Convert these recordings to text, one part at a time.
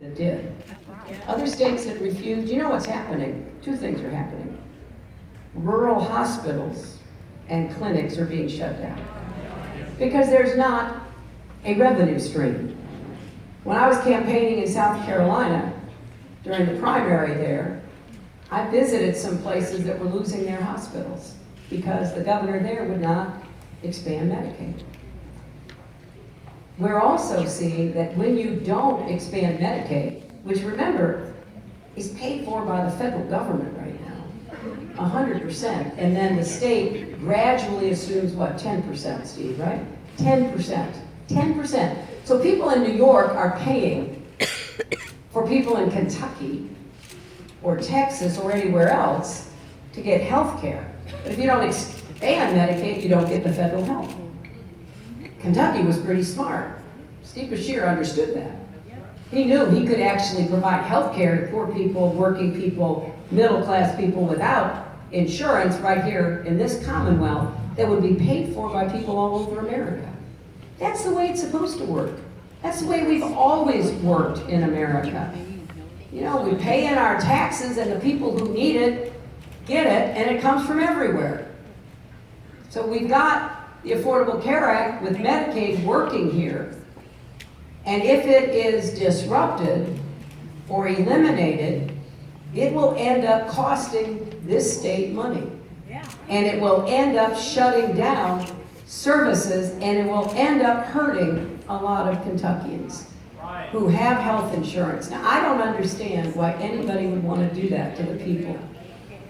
It did. Other states that refused, you know what's happening? Two things are happening. Rural hospitals and clinics are being shut down because there's not a revenue stream. When I was campaigning in South Carolina during the primary there, I visited some places that were losing their hospitals because the governor there would not expand Medicaid. We're also seeing that when you don't expand Medicaid, which remember, is paid for by the federal government right now, 100%, and then the state gradually assumes, what, 10%, Steve, right? 10%, 10%. So people in New York are paying for people in Kentucky or Texas or anywhere else to get health care. But if you don't expand Medicaid, you don't get the federal help. Kentucky was pretty smart. Steve Beshear understood that. He knew he could actually provide health care to poor people, working people, middle-class people without insurance right here in this Commonwealth that would be paid for by people all over America. That's the way it's supposed to work. That's the way we've always worked in America. You know, we pay in our taxes and the people who need it get it, and it comes from everywhere. So we've got the Affordable Care Act with Medicaid working here, and if it is disrupted or eliminated, it will end up costing this state money. And it will end up shutting down services, and it will end up hurting a lot of Kentuckians who have health insurance. Now, I don't understand why anybody would want to do that to the people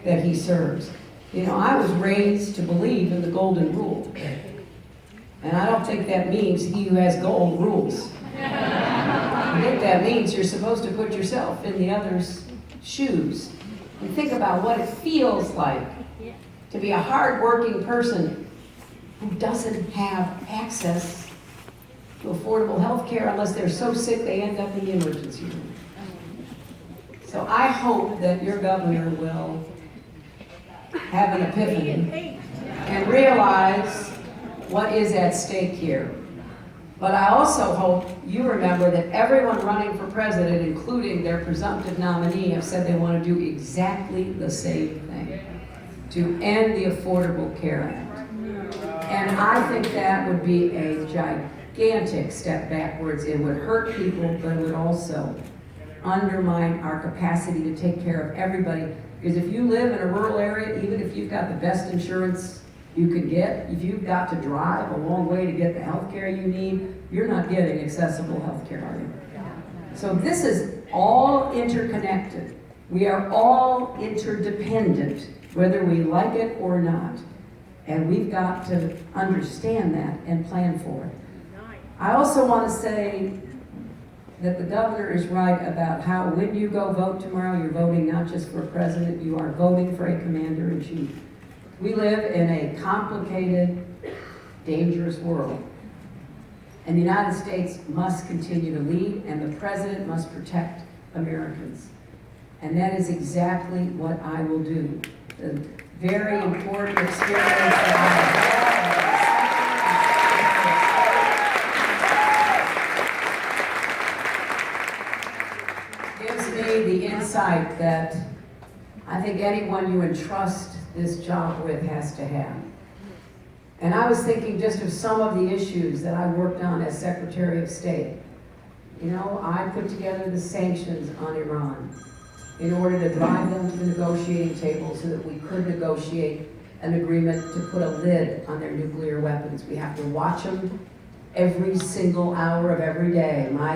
that he serves. You know, I was raised to believe in the golden rule. And I don't think that means he who has gold rules. I think that means you're supposed to put yourself in the other's shoes and think about what it feels like to be a hard-working person who doesn't have access to affordable health care unless they're so sick they end up in the emergency room. So I hope that your governor will have an epiphany and realize what is at stake here. But I also hope you remember that everyone running for president, including their presumptive nominee, have said they want to do exactly the same thing, to end the Affordable Care Act. And I think that would be a gigantic step backwards. It would hurt people, but it would also undermine our capacity to take care of everybody. Because if you live in a rural area, even if you've got the best insurance you could get, if you've got to drive a long way to get the health care you need, you're not getting accessible health care, are you? So this is all interconnected. We are all interdependent, whether we like it or not. And we've got to understand that and plan for it. I also want to say that the governor is right about how when you go vote tomorrow, you're voting not just for a president, you are voting for a commander-in-chief. We live in a complicated, dangerous world. And the United States must continue to lead, and the president must protect Americans. And that is exactly what I will do. The very important experience that I have gives me the insight that I think anyone you entrust this job with has to have. And I was thinking just of some of the issues that I worked on as Secretary of State. You know, I put together the sanctions on Iran in order to drive them to the negotiating table so that we could negotiate an agreement to put a lid on their nuclear weapons. We have to watch them every single hour of every day.